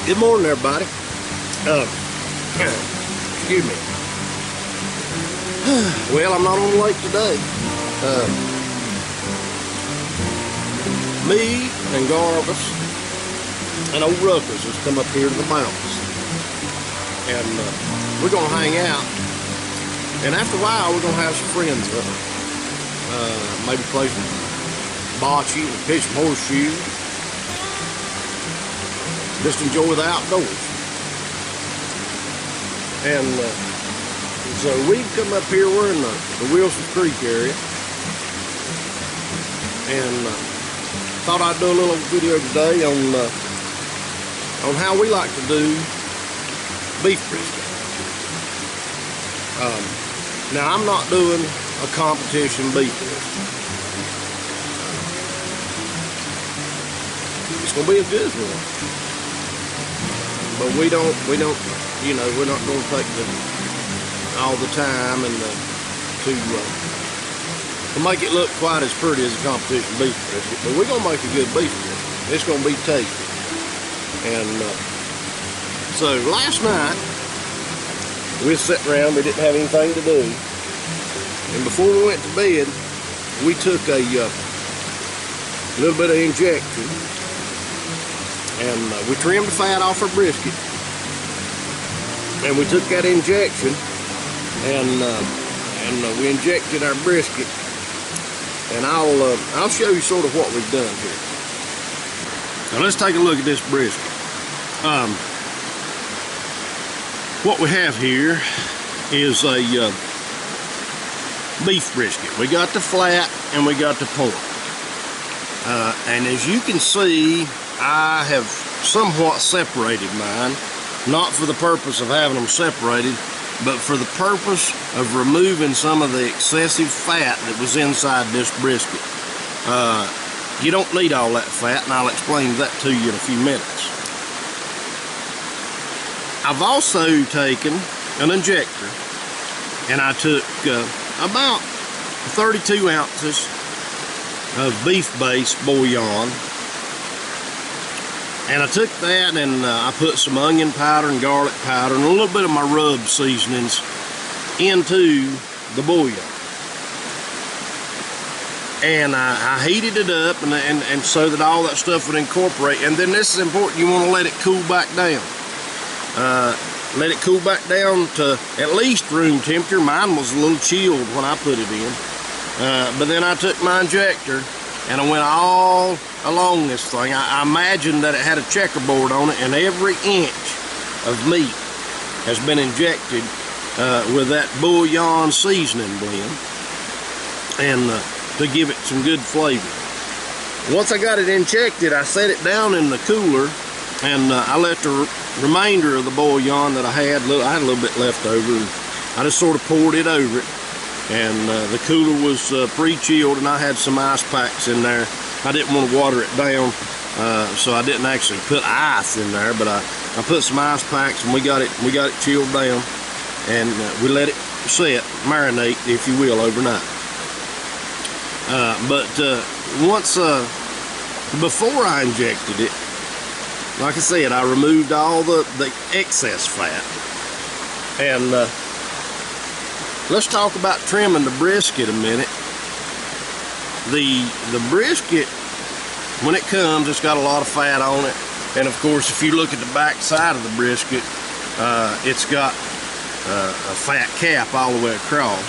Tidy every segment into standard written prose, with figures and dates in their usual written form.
Good morning, everybody. Excuse me. Well, I'm not on the lake today. Me and Garvis and old Ruckers has come up here to the mountains, and we're gonna hang out. And after a while, we're gonna have some friends up. Maybe play some bocce and pitch some horseshoes. Just enjoy the outdoors. And so we come up here, we're in the Wilson Creek area, and thought I'd do a little video today on how we like to do beef brisket. Now, I'm not doing a competition beef brisket. It's gonna be a good one. But we don't, you know, we're not going to take all the time and to make it look quite as pretty as a competition beef brisket. But we're going to make a good beef brisket. It's going to be tasty. And so last night, we were sitting around, we didn't have anything to do. And before we went to bed, we took a little bit of injection. And we trimmed the fat off our brisket, and we took that injection, and we injected our brisket. And I'll show you sort of what we've done here. Now let's take a look at this brisket. What we have here is a beef brisket. We got the flat and we got the pork. And as you can see, I have somewhat separated mine, not for the purpose of having them separated, but for the purpose of removing some of the excessive fat that was inside this brisket. You don't need all that fat, and I'll explain that to you in a few minutes. I've also taken an injector, and I took about 32 ounces of beef-based bouillon. And I took that and I put some onion powder and garlic powder and a little bit of my rub seasonings into the bouillon. And I heated it up and so that all that stuff would incorporate. And then this is important, you want to let it cool back down. Let it cool back down to at least room temperature. Mine was a little chilled when I put it in. But then I took my injector and I went all along this thing. I imagined that it had a checkerboard on it, and every inch of meat has been injected with that bouillon seasoning blend, and to give it some good flavor. Once I got it injected, I set it down in the cooler, and I let the remainder of the bouillon that I had a little bit left over, and I just sort of poured it over it. And the cooler was pre-chilled, and I had some ice packs in there. I didn't want to water it down, so I didn't actually put ice in there, but I put some ice packs, and we got it chilled down, and we let it set, marinate, if you will, overnight. But before I injected it, like I said, I removed all the excess fat. And let's talk about trimming the brisket a minute. The brisket, when it comes, it's got a lot of fat on it. And of course, if you look at the back side of the brisket, it's got a fat cap all the way across.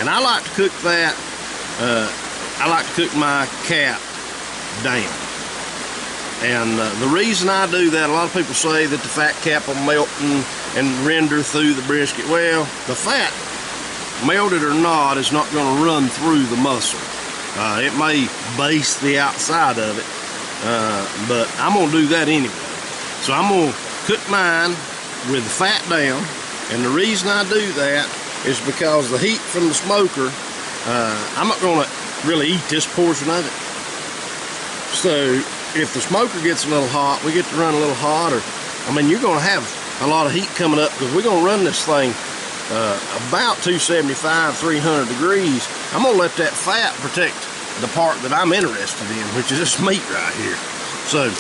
And I like to cook that, I like to cook my cap down. And the reason I do that, a lot of people say that the fat cap will melt and render through the brisket. Well, the fat, melted or not, is not going to run through the muscle. It may baste the outside of it, but I'm going to do that anyway. So I'm going to cook mine with the fat down, and the reason I do that is because the heat from the smoker, I'm not going to really eat this portion of it. So if the smoker gets a little hot, we get to run a little hotter. I mean, you're going to have a lot of heat coming up, because we're going to run this thing about 275, 300 degrees. I'm going to let that fat protect the part that I'm interested in, which is this meat right here. So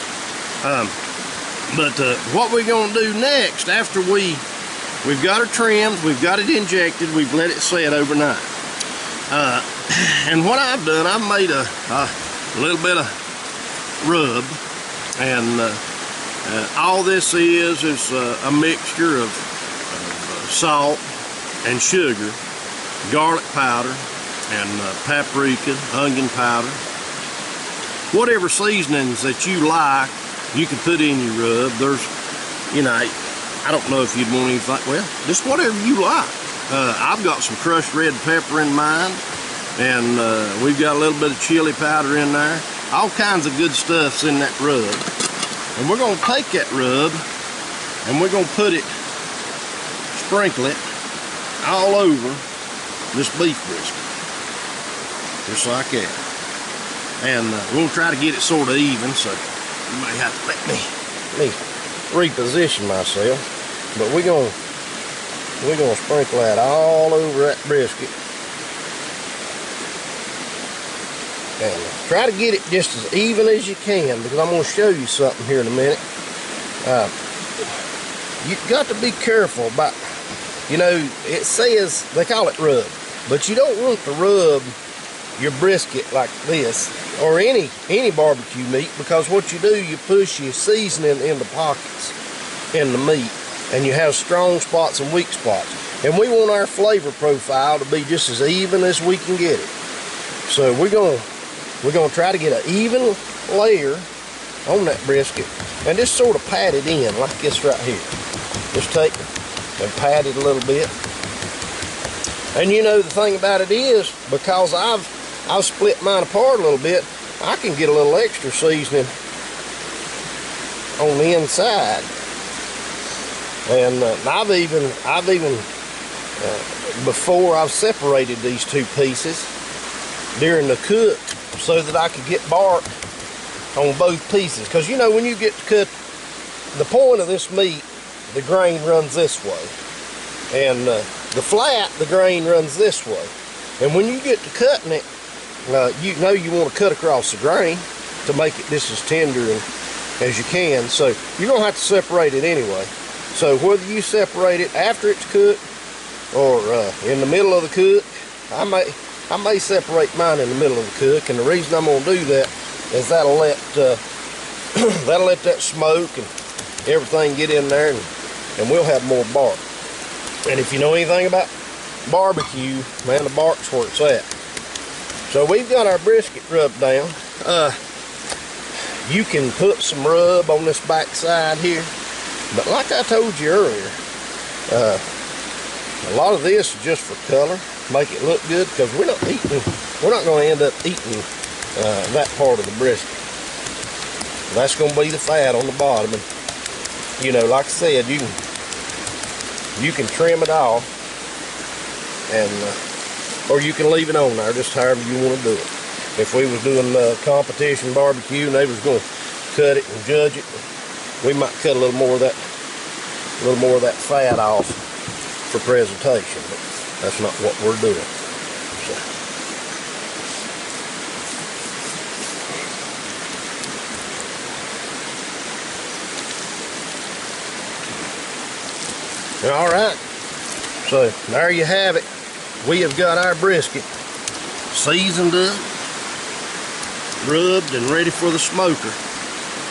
But what we're gonna do next, after we've got it trimmed, we've got it injected, we've let it set overnight. And what I've done, I've made a little bit of rub, and all this is a mixture of salt and sugar, garlic powder, and paprika, onion powder. Whatever seasonings that you like, you can put in your rub. There's, you know, I don't know if you'd want anything, well, just whatever you like. I've got some crushed red pepper in mine, and we've got a little bit of chili powder in there. All kinds of good stuff's in that rub. And we're gonna take that rub and we're gonna put it, sprinkle it all over this beef brisket. Just like that. And we'll try to get it sort of even, so you may have to let me reposition myself. But we're gonna sprinkle that all over that brisket. And try to get it just as even as you can, because I'm going to show you something here in a minute. You've got to be careful about, you know, it says, they call it rub, but you don't want to rub your brisket like this, or any barbecue meat, because what you do, you push your seasoning in the pockets in the meat, and you have strong spots and weak spots. And we want our flavor profile to be just as even as we can get it. So we're gonna try to get an even layer on that brisket, and just sort of pat it in like this right here. Just take it and pat it a little bit. And you know, the thing about it is, because I've split mine apart a little bit, I can get a little extra seasoning on the inside. And I've even before I've separated these two pieces during the cook, so that I could get bark on both pieces. Because you know, when you get to cut, the point of this meat, the grain runs this way, and the flat, the grain runs this way. And when you get to cutting it, you know you want to cut across the grain to make it just as tender as you can. So you're gonna have to separate it anyway. So whether you separate it after it's cooked or in the middle of the cook, I may separate mine in the middle of the cook, and the reason I'm gonna do that is that'll let that smoke and everything get in there, and we'll have more bark. And if you know anything about barbecue, man, the bark's where it's at. So we've got our brisket rubbed down. You can put some rub on this back side here, but like I told you earlier, a lot of this is just for color, make it look good, because we're not going to end up eating that part of the brisket. That's going to be the fat on the bottom, and you know, like I said, you can trim it off, and or you can leave it on there, just however you want to do it. If we was doing competition barbecue and they was going to cut it and judge it, we might cut a little more of that fat off for presentation, but that's not what we're doing. So. All right, so there you have it. We have got our brisket seasoned up, rubbed, and ready for the smoker.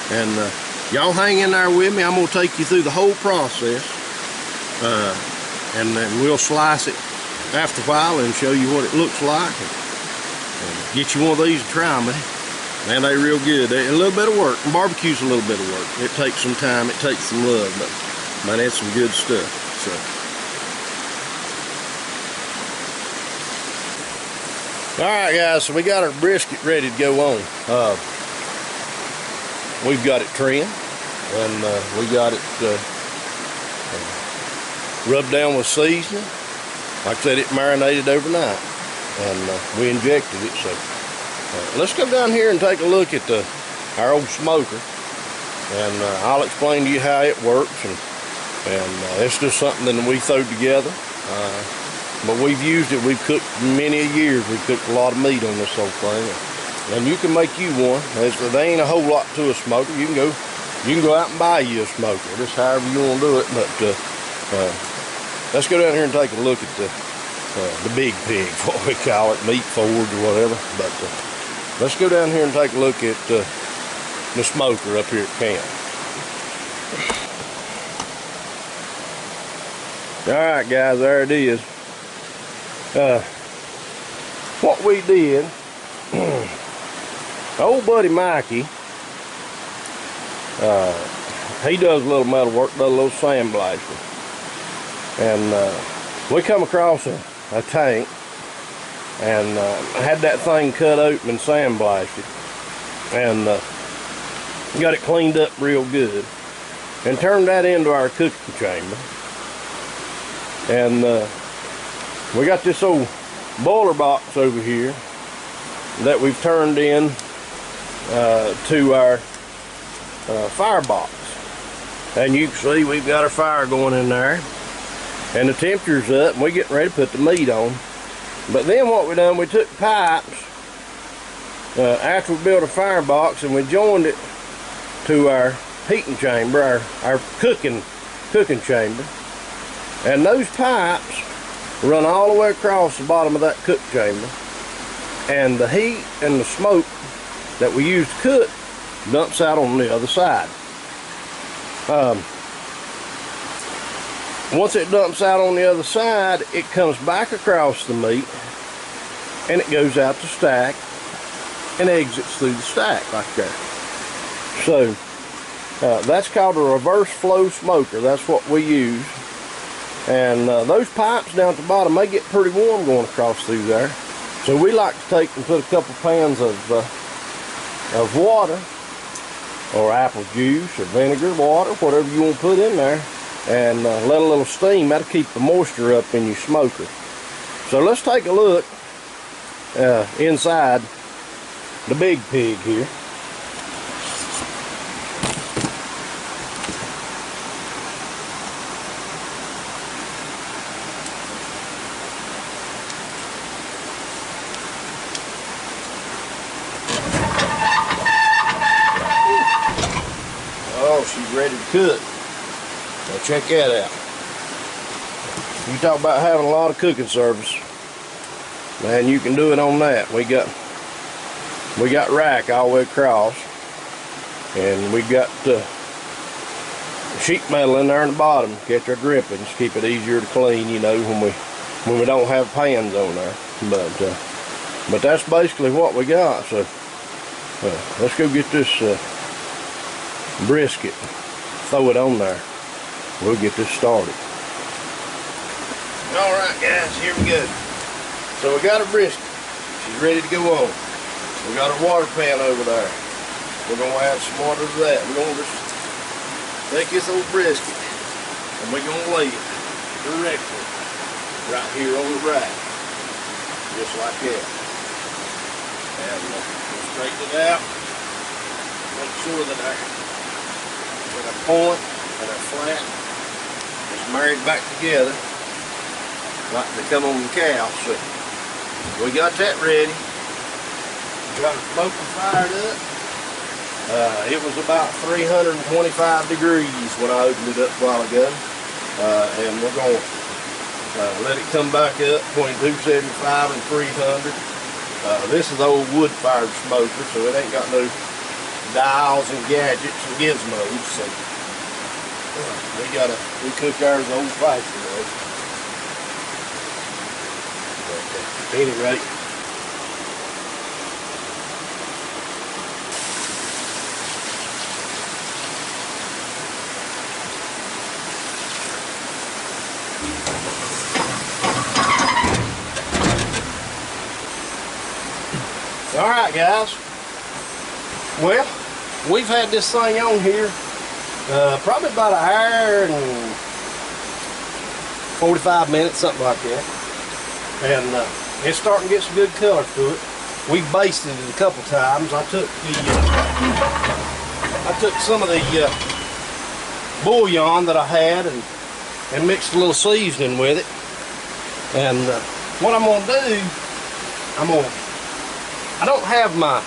And y'all hang in there with me. I'm gonna take you through the whole process, and then we'll slice it after a while and show you what it looks like, and get you one of these and try them. Man, they're real good. They're a little bit of work. And barbecue's a little bit of work. It takes some time, it takes some love, but man, that's some good stuff. So all right, guys, so we got our brisket ready to go on. We've got it trimmed, and we got it rubbed down with seasoning. Like I said, it marinated overnight, and we injected it. So let's go down here and take a look at our old smoker, and I'll explain to you how it works. And it's just something that we throw together. But we've used it, we've cooked many years, we've cooked a lot of meat on this whole thing. And you can make you one. There ain't a whole lot to a smoker. You can go you can go out and buy you a smoker, just however you want to do it. But let's go down here and take a look at the big pig, what we call it, meat forge or whatever. But let's go down here and take a look at the smoker up here at camp. All right, guys, there it is. What we did, old buddy Mikey, he does a little metal work, does a little sandblasting, and we come across a tank and had that thing cut open and sandblasted, and got it cleaned up real good, and turned that into our cooking chamber. And we got this old boiler box over here that we've turned in to our firebox, and you can see we've got our fire going in there, and the temperature's up, and we're getting ready to put the meat on. But then what we done, we took pipes after we built a firebox, and we joined it to our heating chamber, our cooking chamber, and those pipes run all the way across the bottom of that cook chamber, and the heat and the smoke that we use to cook dumps out on the other side. Once it dumps out on the other side, it comes back across the meat, and it goes out to stack and exits through the stack like that. So that's called a reverse flow smoker. That's what we use. And those pipes down at the bottom, they get pretty warm going across through there. So we like to take and put a couple pans of water, or apple juice, or vinegar, water, whatever you want to put in there, and let a little steam. That'll keep the moisture up in your smoker. So let's take a look inside the big pig here. Oh, she's ready to cook. So check that out. You talk about having a lot of cooking service, man, you can do it on that. We got rack all the way across, and we got sheet metal in there in the bottom to catch our drippings, keep it easier to clean, you know, when we don't have pans on there. But that's basically what we got. So let's go get this brisket, throw it on there. We'll get this started. All right, guys, here we go. So we got a brisket. She's ready to go on. We got a water pan over there. We're gonna add some water to that. We're gonna just take this old brisket and we're gonna lay it directly right here on the rack, just like that. And we'll straighten it out. Make sure that our point and our flat is married back together like they come on the cow. So we got that ready. Got our smoker fired up. It was about 325 degrees when I opened it up a while ago. And we're going to let it come back up between 275 and 300. This is the old wood-fired smoker, so it ain't got no dials and gadgets and gizmos. So we cook ours the old-fashioned way. At any rate, all right, guys. Well, we've had this thing on here probably about an hour and 45 minutes, something like that. And it's starting to get some good color to it. We basted it a couple times. I took some of the bouillon that I had and mixed a little seasoning with it. And what I'm gonna do, I don't have my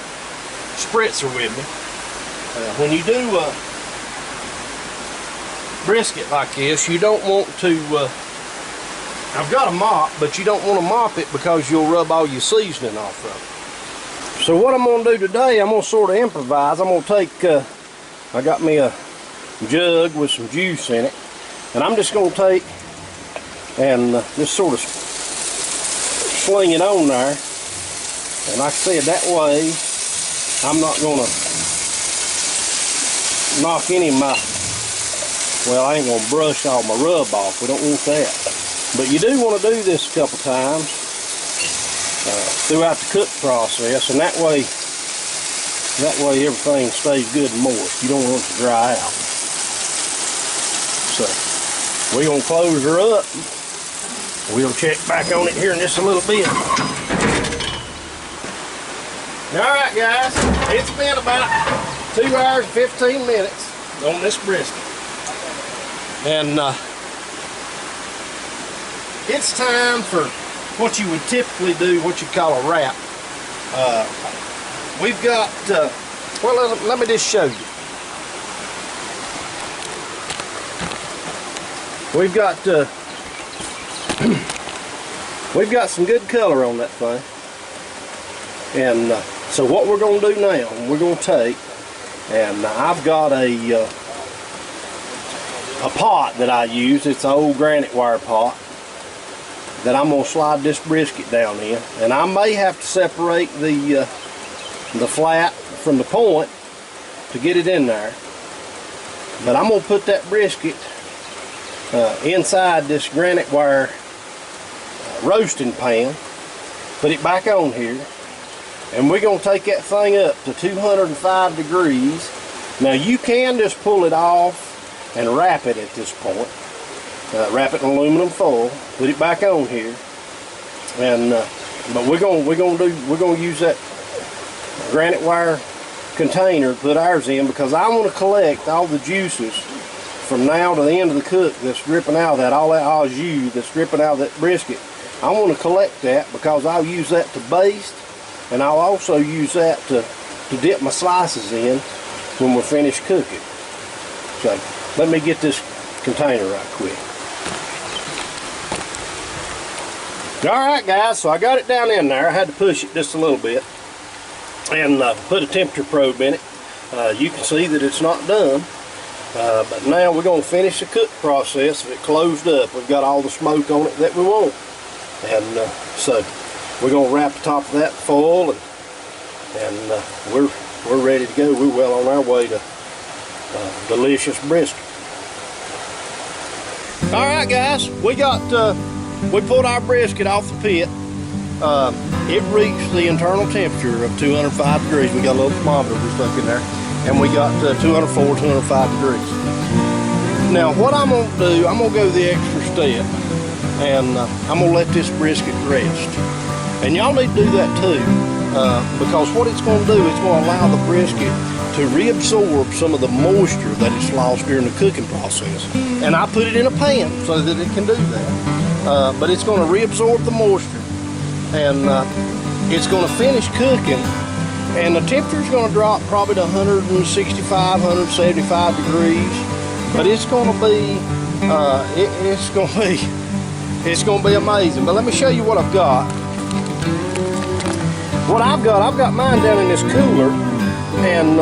spritzer with me. When you do brisket like this, you don't want to, I've got a mop, but you don't want to mop it because you'll rub all your seasoning off of it. So what I'm going to do today, I'm going to sort of improvise. I'm going to take, I got me a jug with some juice in it, and I'm just going to take and just sort of sling it on there. And like I said, that way I'm not going to knock any of my, well, I ain't going to brush all my rub off. We don't want that. But you do want to do this a couple times throughout the cook process, and that way everything stays good and moist. You don't want it to dry out. So we're going to close her up. We'll check back on it here in just a little bit. Alright guys, it's been about 2 hours and 15 minutes on this brisket. And it's time for what you would typically do, what you call a wrap. We've got, well, let me just show you. We've got some good color on that thing. And so what we're going to do now, we're going to take, and I've got a pot that I use. It's an old granite wire pot that I'm going to slide this brisket down in. And I may have to separate the flat from the point to get it in there. But I'm going to put that brisket inside this granite wire roasting pan, put it back on here, and we're going to take that thing up to 205 degrees. Now you can just pull it off and wrap it at this point. Wrap it in aluminum foil, put it back on here, and but we're going to use that granite wire container to put ours in, because I want to collect all the juices from now to the end of the cook that's dripping out of that, all that au jus that's dripping out of that brisket. I want to collect that because I'll use that to baste, and I'll also use that to dip my slices in when we're finished cooking. So let me get this container right quick. Alright guys, so I got it down in there. I had to push it just a little bit and put a temperature probe in it. You can see that it's not done. But now we're going to finish the cook process. If it closed up, we've got all the smoke on it that we want. And so we're going to wrap the top of that foil, and we're ready to go. We're well on our way to delicious brisket. All right, guys, we pulled our brisket off the pit. It reached the internal temperature of 205 degrees. We got a little thermometer we stuck in there, and we got 204, 205 degrees. Now, what I'm going to do, I'm going to go the extra step, and I'm going to let this brisket rest. And y'all need to do that too, because what it's going to do, it's going to allow the brisket to reabsorb some of the moisture that it's lost during the cooking process. And I put it in a pan so that it can do that. But it's going to reabsorb the moisture, and it's going to finish cooking, and the temperature is going to drop probably to 165, 175 degrees. But it's going to be, it's going to be amazing. But let me show you what I've got. I've got mine down in this cooler, and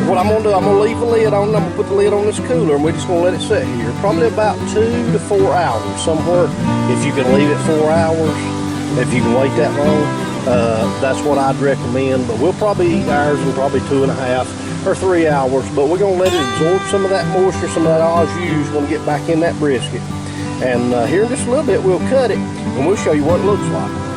what I'm going to do, I'm going to leave the lid on, and I'm going to put the lid on this cooler, and we're just going to let it sit here probably about 2 to 4 hours somewhere. If you can leave it 4 hours, if you can wait that long, that's what I'd recommend. But we'll probably eat ours in probably 2.5 or 3 hours, but we're going to let it absorb some of that moisture, some of that au jus. Going to get back in that brisket, and here in just a little bit we'll cut it and we'll show you what it looks like.